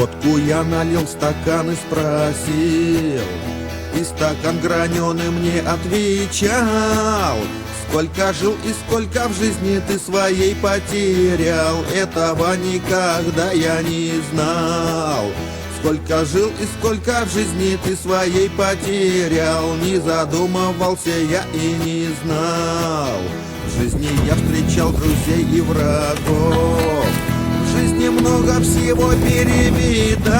Водку я налил в стакан и спросил, и стакан граненый мне отвечал: сколько жил и сколько в жизни ты своей потерял, этого никогда я не знал. Сколько жил и сколько в жизни ты своей потерял, не задумывался я и не знал. В жизни я встречал друзей и врагов, в жизни много всего перевидал.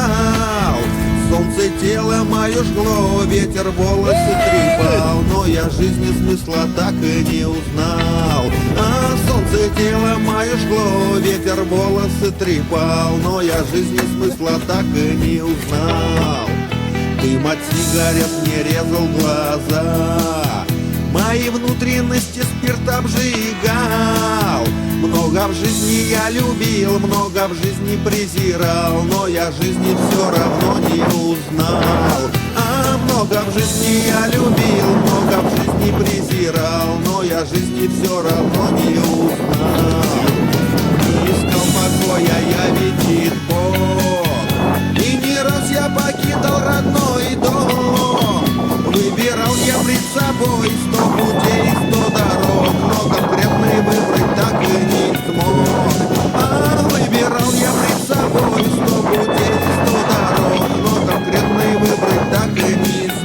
Солнце тело мое жгло, ветер волосы трепал, но я жизни смысла так и не узнал. А солнце тело мое жгло, ветер волосы трепал, но я жизни смысла так и не узнал. Дым от сигарет мне резал глаза, мои внутренности спирт обжигал. Много в жизни я любил, много в жизни презирал, но я жизни все равно не узнал. А много в жизни я любил, много в жизни презирал, но я жизни все равно не узнал. Не искал покоя я, видит Бог, и не раз я покидал родной дом. Выбирал я пред собой 100 путей, 100 дорог, но конкретный выбрать так и не смог. А выбирал я пред собой 100 путей, 100 дорог, но конкретный выбрать так и не смог.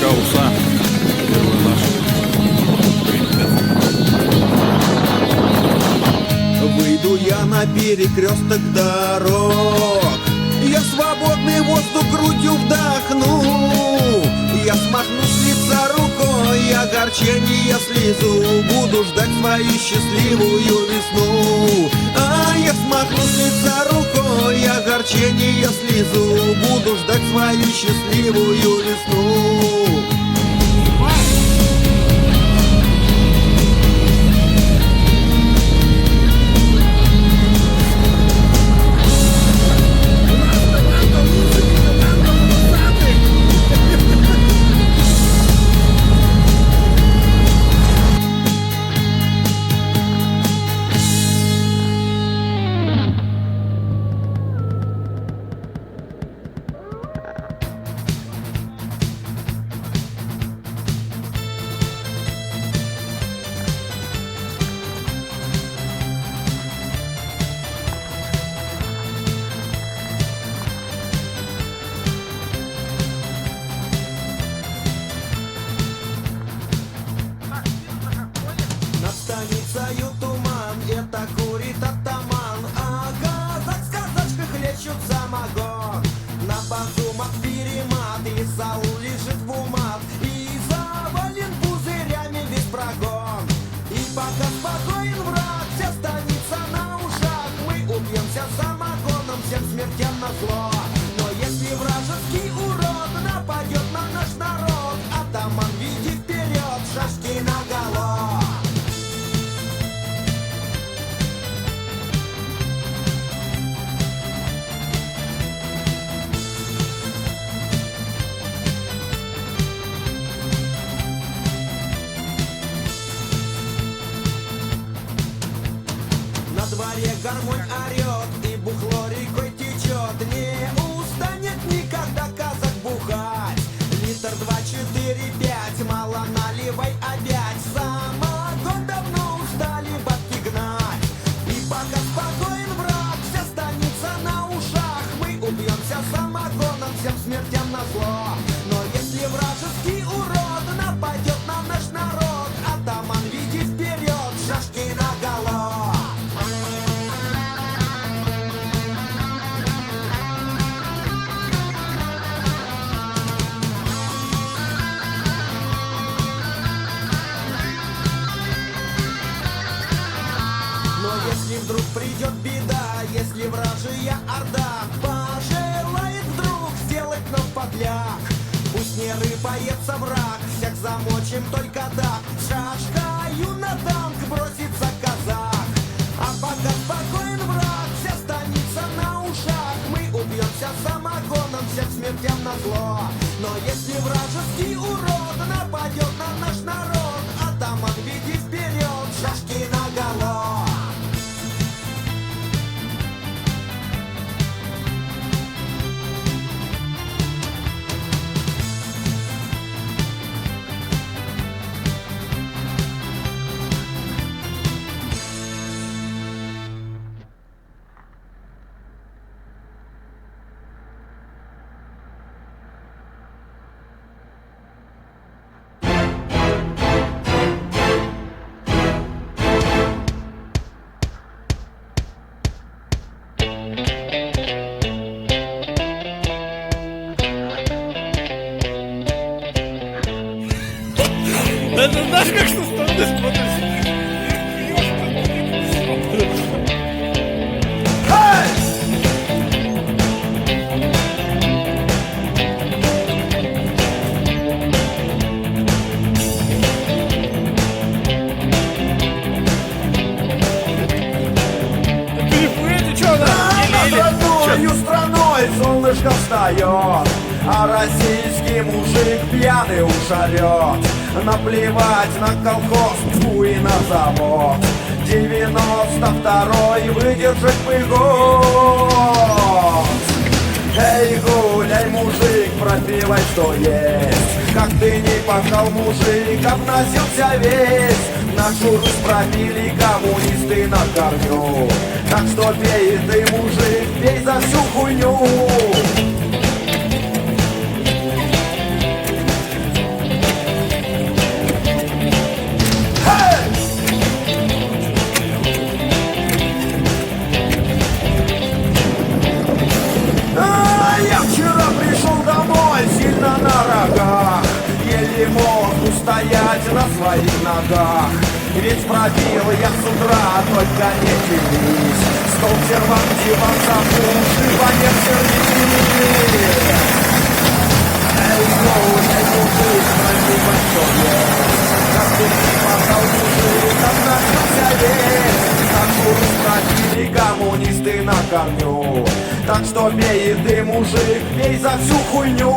Кауса. Первый наш. Выйду я на перекресток дорог, я свободный воздух грудью вдохну. Я смахну с лица рукой огорчение, слезу, буду ждать свою счастливую весну. А я смахну с лица рукой огорчение, слезу, буду ждать свою счастливую весну. Над станицею туман, это курит атаман, а казак с казачкой хлещут самогон. На базумах перемат, и Саул лежит в умат, и завален пузырями весь прогон. И пока спокоен враг, вся станица на ушах, мы убьемся самогоном, всем смертям назло. Но если вражеский урод нападет на наш народ, атаман, веди вперед, шашки наголо. На дворе гармонь орет, и бухло рекой течет, не устанет никогда казак бухать. Литр 2, 4, 5, мало наливай опять, самогон давно устали бабки гнать. И пока спокоен враг, вся станица на ушах, мы убьемся самогоном, всем смертям назло. Но если вражеский урод нападет на наш народ, атаман, веди вперед, шашки наголо. Если вдруг придет беда, если вражья орда пожелает вдруг сделать нам подляк, пусть не рыпается враг, всех замочим только так. Шашкою на танк бросится казак, а пока спокоен враг, вся станица на ушах. Мы убьемся самогоном, всех смертям назло. Но если вражеский урод нападет на наш народ, атаман, веди вперед, шашки наголо. Это знаешь, как со стороны смотришь? Родною страной солнышко встает, а российский мужик пьяный уж орет. Наплевать на колхоз, тьфу, и на завод. 92-й выдержать бы год. Эй, гуляй, мужик, пропивай, что есть. Как ты не пахал, мужик, обносился весь. Нашу Русь пропили коммунисты на корню. Так что пей ты, мужик, пей за всю хуйню. Я вчера пришел домой сильно на рогах, еле мог устоять на своих ногах. Ведь пробил я с утра, только не делись. Стол сервантивом запуши, понес сервис. Эй, эй, мужик, пробивай, что есть. Как ты не пахал, мужик, обносился весь. Нашу Русь пробили коммунисты на корню. Так что пей ты, мужик, пей за всю хуйню.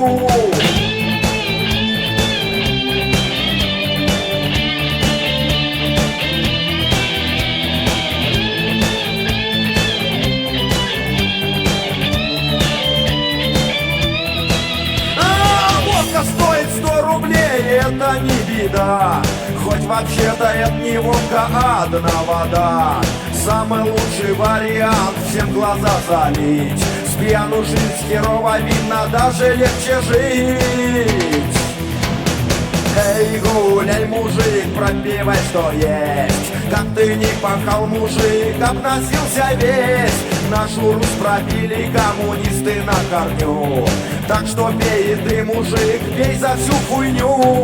Водка стоит 100 рублей, это не беда. Хоть вообще-то это не водка, а одна вода. Самый лучший вариант всем глаза залить. С пьяну жизнь херово видно, даже легче жить. Эй, гуляй, мужик, пропивай, что есть. Как ты не пахал, мужик, обносился весь. Нашу Русь пропили коммунисты на корню. Так что пей ты, мужик, пей за всю хуйню.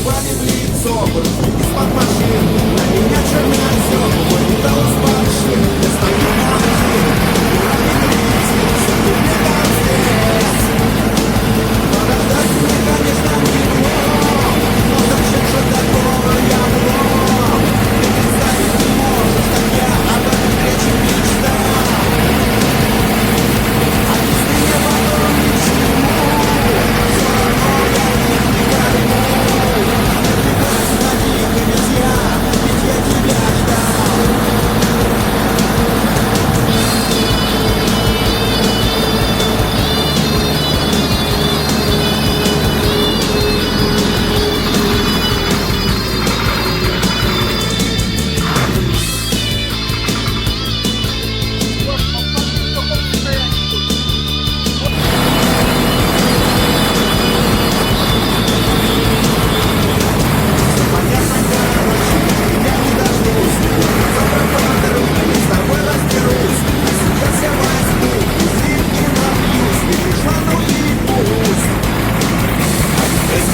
плевали в лицо, брызги из-под машин. На меня черное все вылетало с паршин. Я стою один, подождать мне, конечно, тепло, но зачем же такое я мог? Ты представить не можешь, как я об этом встрече мечтал. Объясни мне потом ничему, все равно я не пойму. Останови, ведь я тебя ждал.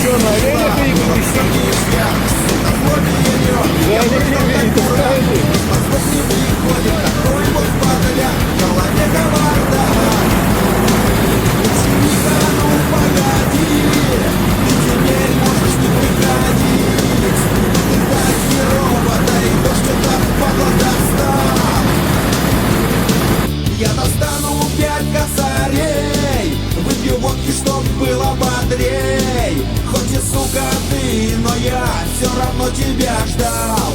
Что, на арене появились? Я не видел, скажи. Я достану 5 косарей, выпью водки, чтоб было бодрей. Хоть и сука ты, но я все равно тебя ждал.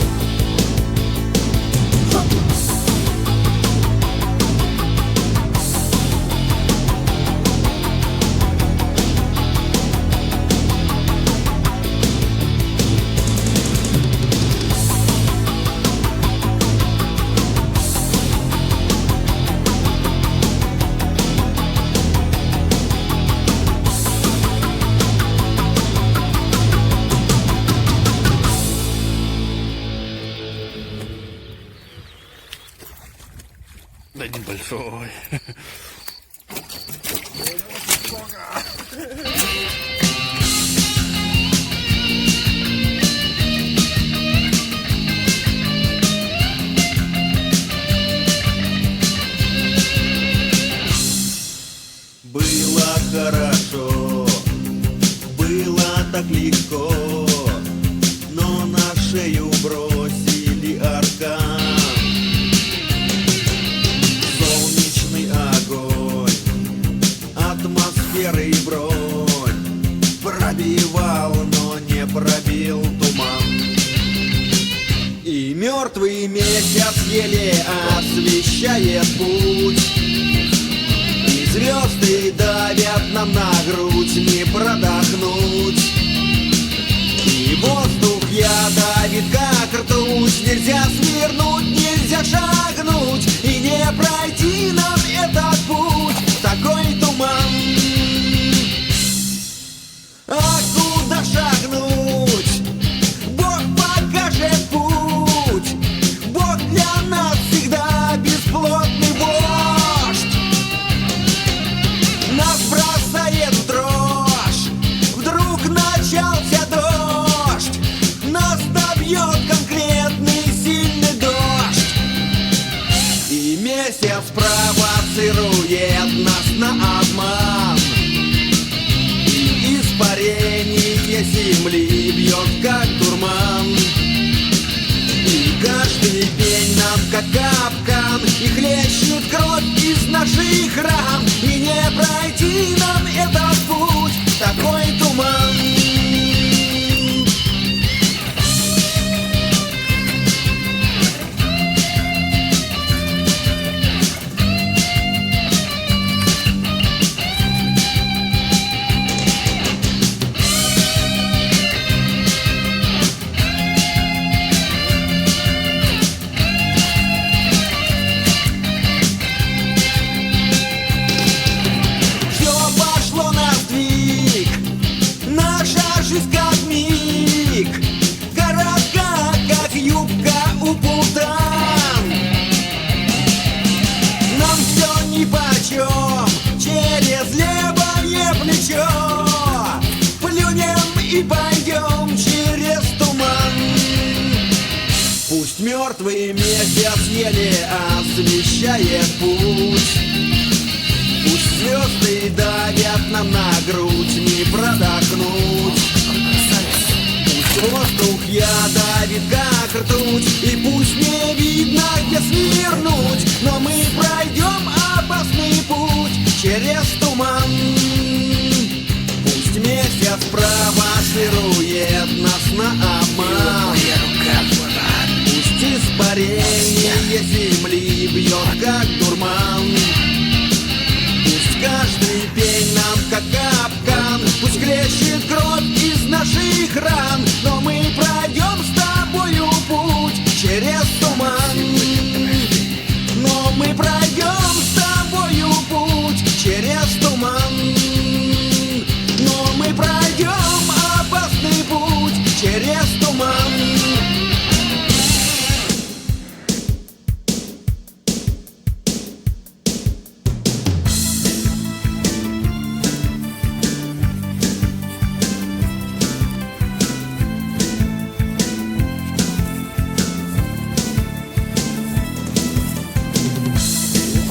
Да небольшой. Было хорошо, было так легко, но на шею бросили аркан. Солнечный огонь, атмосферы и бронь пробивал, но не пробил туман. И мертвый месяц еле освещает путь, и звезды давят нам на грудь, не продохнуть. И воздух давит как ртуть, нельзя свернуть, нельзя шагнуть, и не пройти нам этот путь, такой туман. А куда шагнуть? Бог покажет путь, Бог для нас всегда бесплотный вождь. Нас бросает в дрожь, вдруг начался дождь, нас добьет конкретный сильный дождь. И месяц провоцирует нас на обман, и испарение земли бьет как дурман. И каждый день нам как капкан, и хлещет кровь из наших ран, и не пройти нам этот путь, такой туман. и пойдем через мертвый месяц еле освещает путь. Пусть звезды давят нам на грудь, не продохнуть. Пусть воздух ядовит, как ртуть, и пусть не видно, где свернуть, но мы пройдем опасный путь через туман. Пусть месяц провоцирует нас на обман. Пусть испарение земли бьет, как дурман. Пусть каждый пень нам, как капкан, пусть хлещет кровь из наших ран, но мы пройдем с тобою путь через туман. Но мы пройдем с тобою путь через туман. Но мы пройдем опасный путь через туман.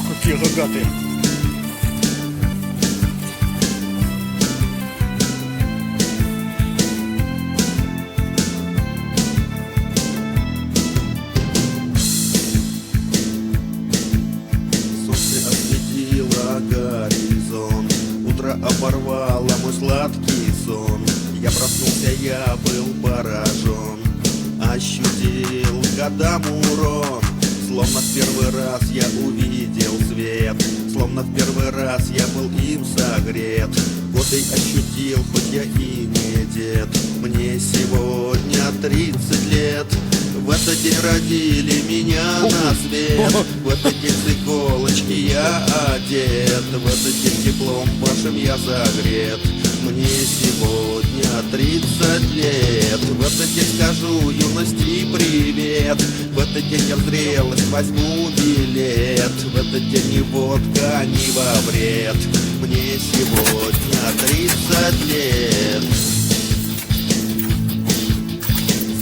Какие рогатые. Солнце осветило горизонт, утро оборвало мой сладкий сон. Я проснулся, я был поражен, ощутил годам урон. Словно в первый раз я увидел свет, словно в первый раз я был им согрет. Годы ощутил, хоть я и не дед, мне сегодня 30 лет. В этот день родили меня на свет, в этот день с иголочки я одет, в этот день теплом вашим я загрет. Мне сегодня 30 лет, в этот день скажу юности привет, в этот день я в зрелость возьму билет, в этот день ни водка, ни во вред. Мне сегодня 30 лет.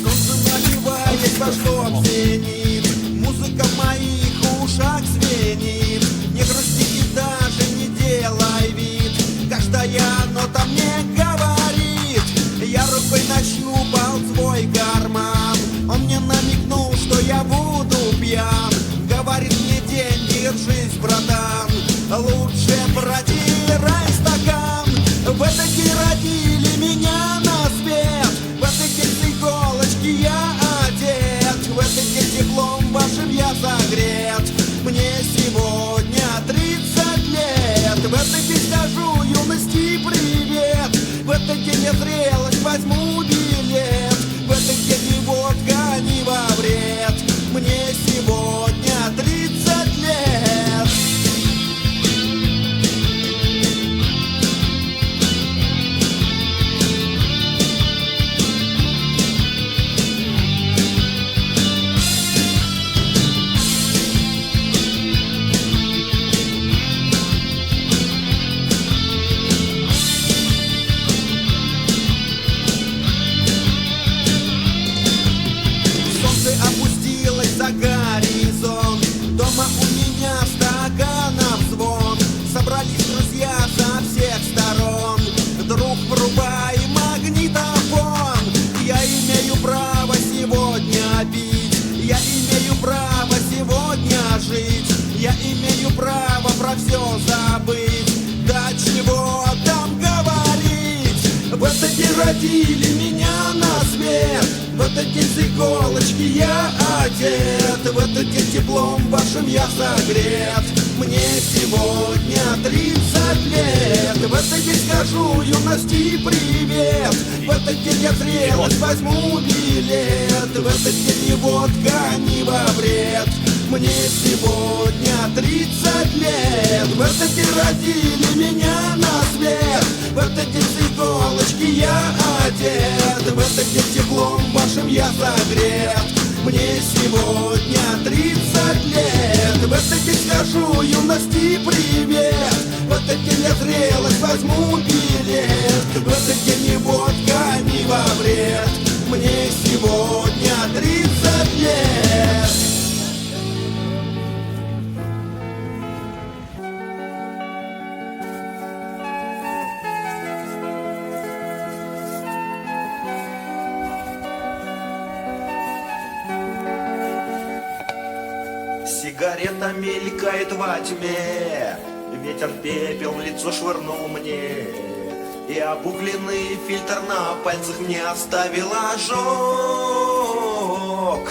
Солнце нагреваясь вошло в зенит, музыка в моих ушах звенит. Не грусти и даже не делай вид, каждая нота мне говорит. Я рукой нащупал свой карман, он мне намекнул, что я буду пьян. Говорит мне: день, держись, братан, лучше протирай стакан. В этот день родили меня на свет, в этот день с иголочки я одет, в этот день теплом вашим я согрет. Мне сегодня 30 лет, в этот день скажу юности привет, в этот день я зрелость возьму билет, в этот день ни водка, ни во вред. Мне сегодня 30 лет. Опустилась за горизонт, дома у меня стаканов звон. Собрались друзья со всех сторон, вдруг врубай магнитофон. Я имею право сегодня пить, я имею право сегодня жить, я имею право про все забыть, да чего там говорить. В этот день родили меня на свет, в этот день с иголочки я одет, в этот день теплом вашим я согрет. Мне сегодня 30 лет, в этот день скажу юности привет, в этот день я зрелость возьму билет, в этот день ни водка, ни во вред. Мне сегодня 30 лет, в этот день родили меня на свет, в этот день с иголочки я одет, в этот день теплом вашим я согрет. Мне сегодня 30 лет, в этот день скажу юности привет, в этот день я зрелость возьму билет, в этот день ни водка, ни во вред. Мне сегодня 30 лет. Сигарета мелькает во тьме, ветер пепел в лицо швырнул мне, и обугленный фильтр на пальцах мне оставил ожог.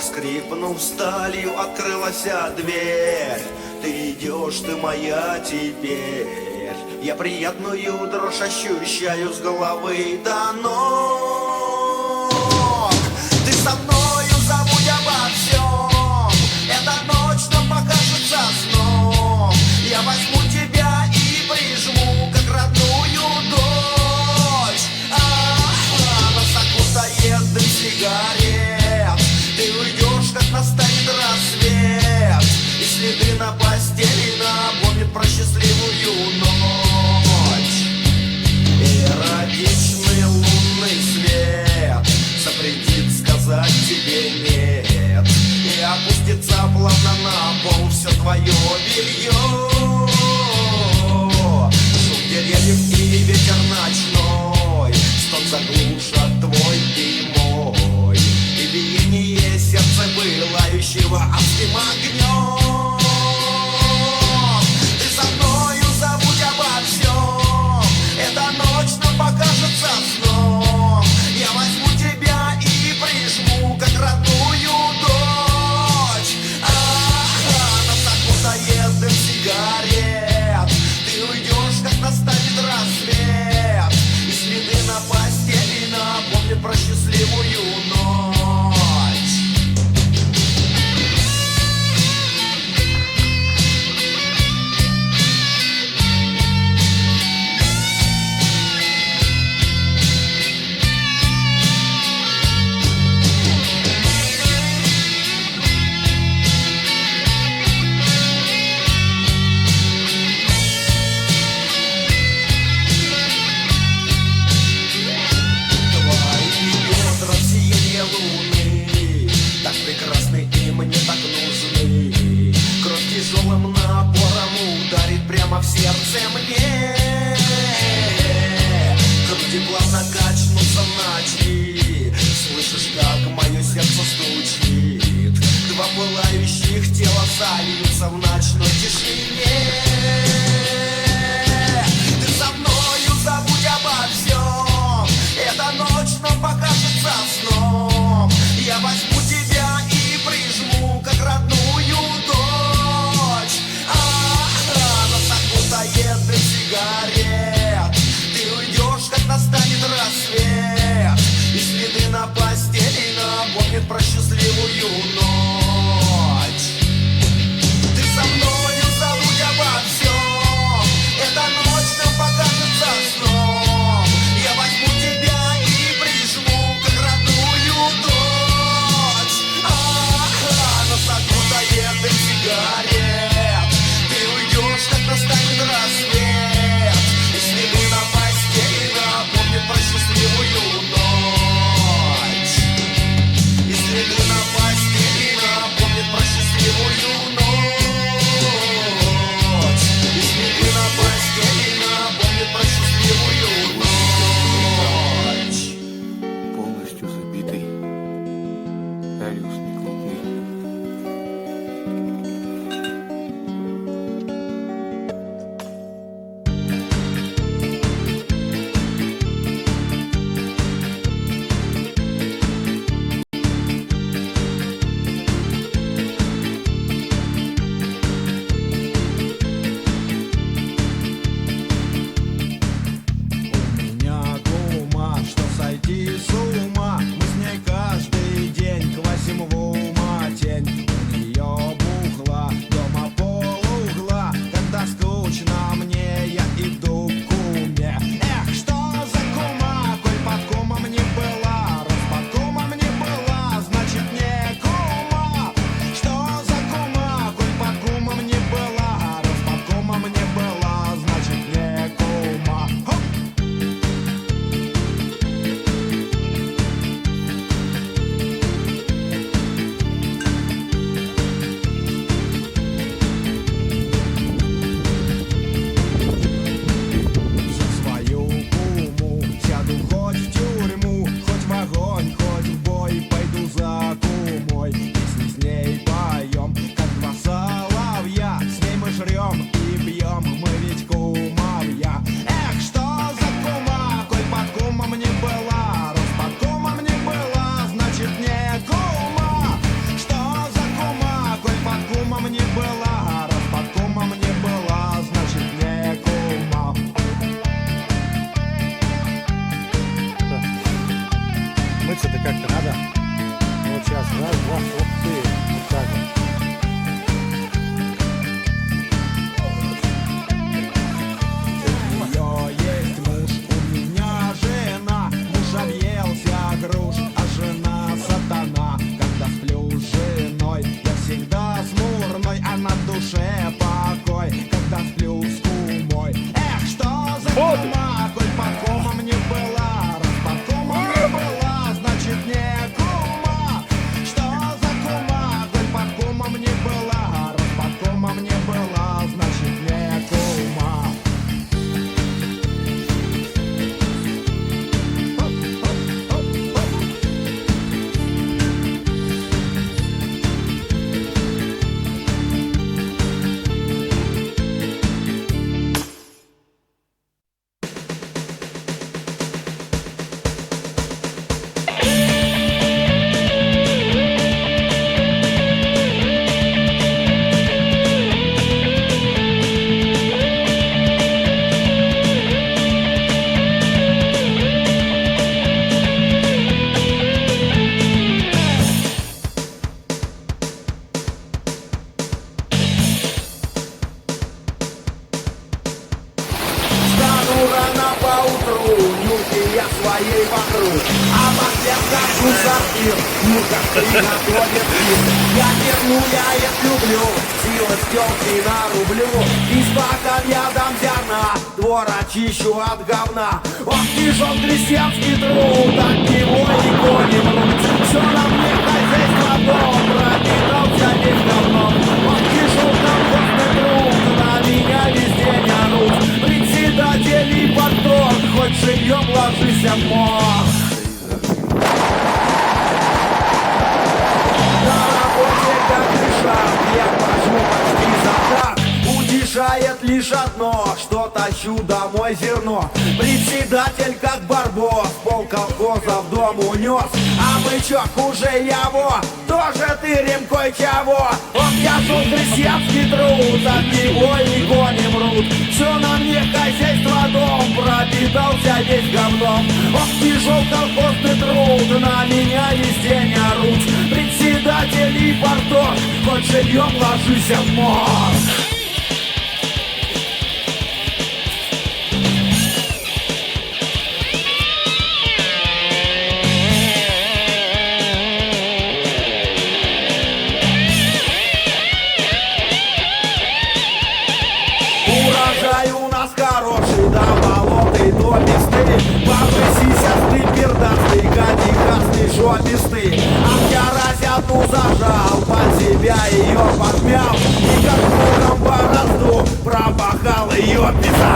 Скрипнув сталью, открылась дверь. Ты идешь, ты моя теперь. Я приятную дрожь ощущаю с головы до ног. Ты со мною, забудь обо всем. Эта ночь нам покажется сном. Я возьму тебя и прижму, как родную дочь. Нас окутает дым сигарет. Ты уйдешь, как настанет рассвет, и следы на постели напомнят про счастливую ночь. Эротичный лунный свет запретит сказать тебе нет, и опустится плавно на пол все твое белье. Шум деревьев и ветер ночной, стон заглушат твой и мой, и биение сердца пылающего адским огнем. Ты со мною, забудь обо всем. Эта ночь нам покажется сном. Я возьму тебя и прижму, как родную дочь. Нас окутает дым сигарет. Ты уйдешь, как настанет рассвет, и следы на постели напомнят про счастливую ночь. Тяжелым напором ударит прямо в сердце мне. Груди плавно качнутся ночи. Слышишь, как мое сердце стучит. Два пылающих тела сольются в ночной тишине. Ты со мною, забудь обо всем. Эта ночь нам покажется сном. Я возьму тебя и прижму, как родную дочь. Нас окутает дым сигарет. Ты уйдешь, как настанет рассвет, и следы на постели напомнят про счастливую ночь. Ты со мною, забудь обо всем. Эта ночь нам покажется сном. Я возьму тебя и прижму, как родную дочь. Нас окутает дым сигарет. Ты уйдешь, как настанет рассвет, и следы на постели напомнят про счастливую ночь. И следы на постели напомнят про счастливую ночь. И следы на постели напомнят про счастливую ночь. Полностью забитый, Ариус неглупный. У меня кума, что сойти с ума. Мы с ней каждый день квасим воду. как-то надо. Вот сейчас, раз, два, ух ты, вот так вот. У нее есть муж, у меня жена. Муж объелся груш, а жена сатана. Когда сплю с женой, я всегда смурной, а на душе покой. Когда сплю с кумой, эх, что за кума, коль под комом не была, раз под комом не была, значит не кума. Что за кума, коль под комом не была, раз под комом не была, значит не кума. Встану рано поутру, Нюрки я своей вокруг, а потом хожу в сортир, Нюрка приготовит пир. Я терну, я их люблю, силы стёлки нарублю, и с баком я дам зерна, двор очищу от говна. Ох, тяжел крестьянский труд, от него и кони мрут, все на мне хозяйство дом, пропитался весь говном. Ох, тяжел колхозный труд, на меня везде не орут. Председатель и парторг, хоть живьем ложись, а мох. На работе как дышат, я прошу почти за так. Утешает лишь одно, что тащу домой зерно. Председатель как барбос, пол колхоза в дом унес. А бычок хуже его, тоже ты ремкой чего. Он тяжел крестьянский труд, от него и кони мрут. Все на мне хозяйство дом, пропитался весь говном. Ох, тяжел колхозный труд, на меня везде не орут. Председатель и парторг, хоть живьем ложись в мозг. Урожай у нас хороший, да болоты до песты. Бабы сисястый, пердастый, гадикастый, жопистый. А я разяту зажал, под себя ее подмял. И как богом борозду пропахал ее пизда.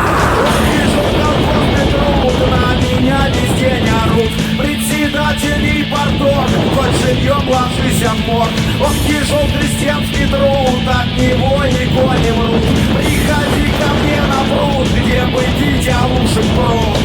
Вижу колхозный труд, на меня везде не орут. Председатель и парторг, хоть живьем ложись в морг. Ох, тяжел крестьянский труд, от него и кони мрут. Приходи ко мне на пруд, где бы дитя лучше пруд.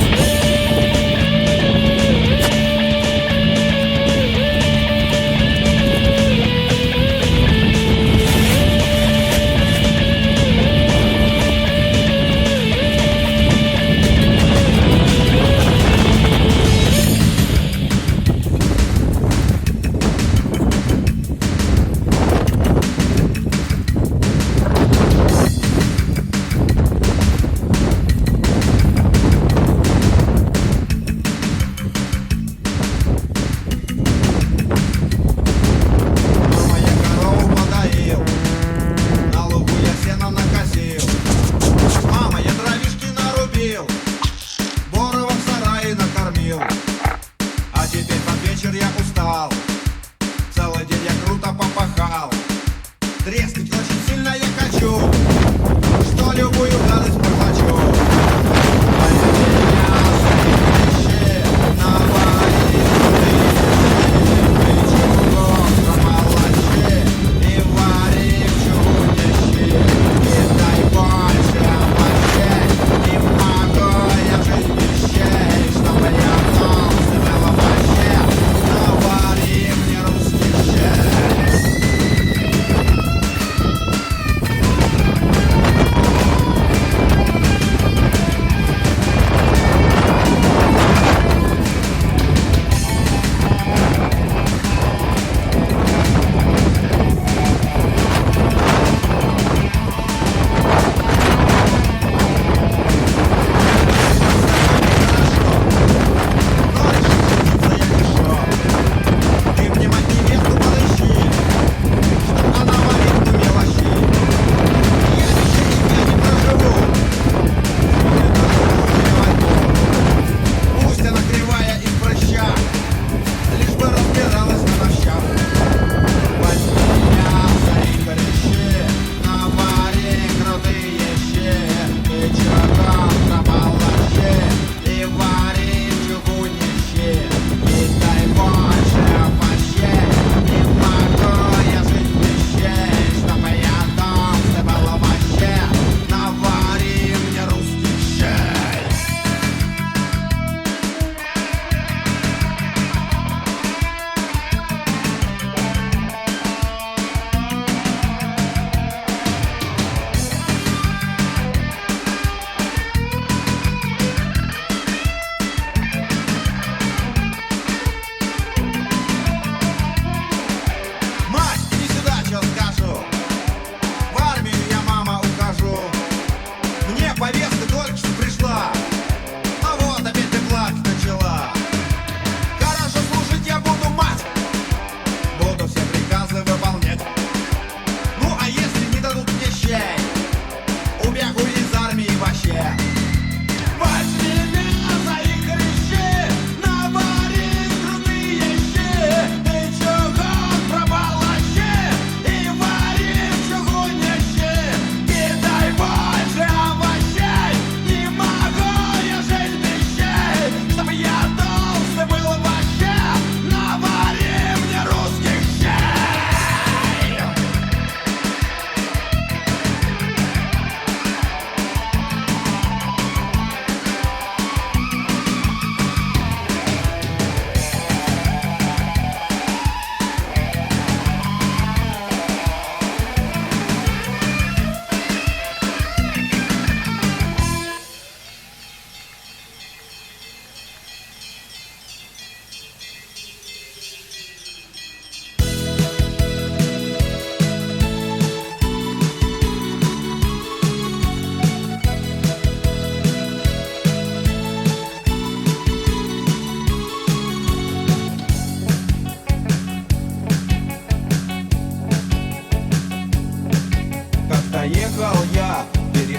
Трескать очень сильно я хочу, что любую гадость проглочу. Навари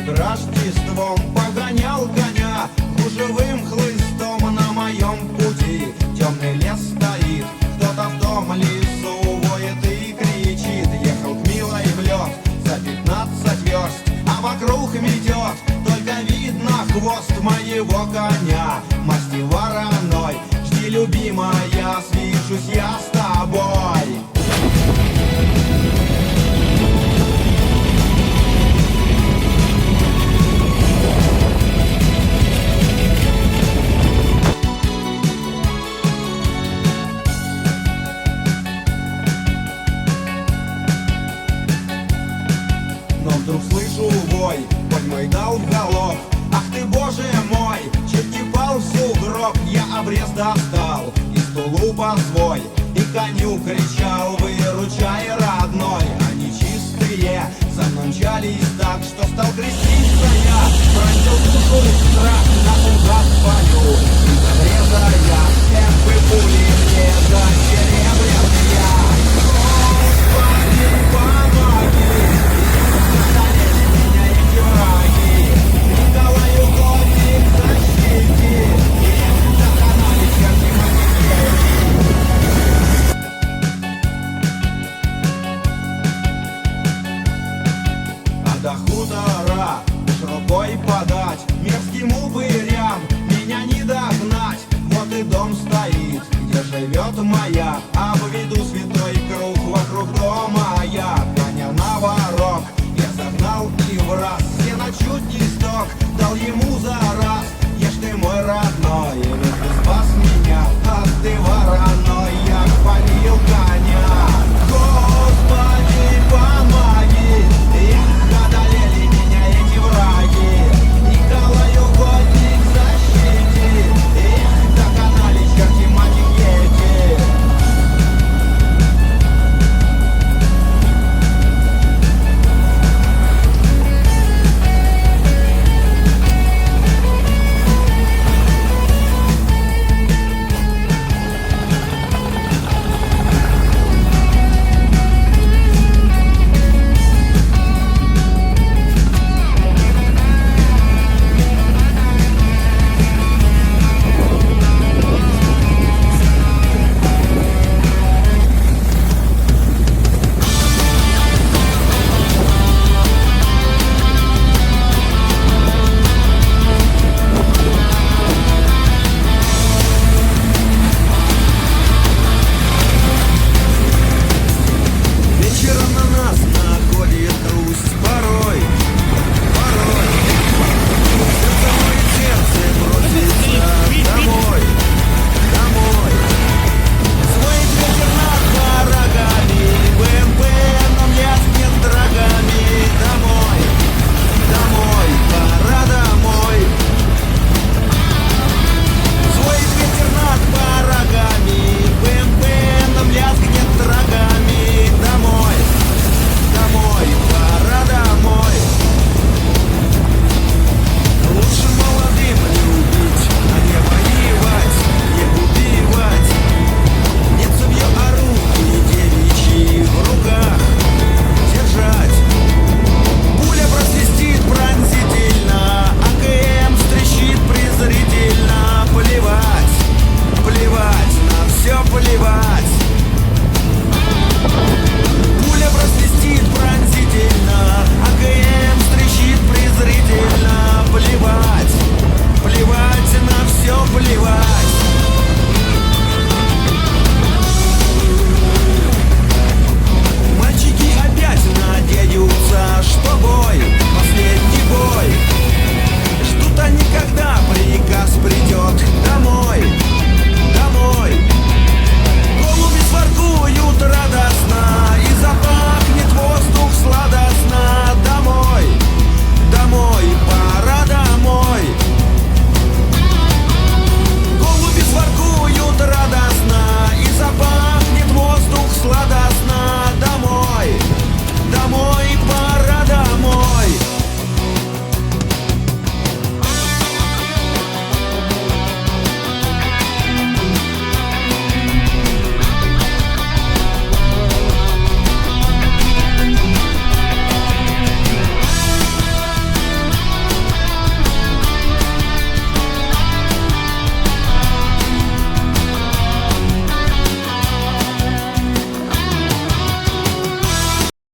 перед Рождеством погонял коня гужевым хлыстом на моем пути. Темный лес стоит, кто-то в том лесу воет и кричит. Ехал к милой в лед за 15 верст, а вокруг метет, только видно хвост моего коня. Масти вороной, жди, любимая, свяжусь я с тобой. Но вдруг слышу вой, конь мой дал в галоп. Ах ты, боже мой, чуть не пал в сугроб. Я обрез достал из тулупа свой и коню кричал: выручай, родной. Они чистые за мной мчались так, что стал креститься я. Пронзил душу страх наугад в бою. Из обреза я темпы пули мне зачем.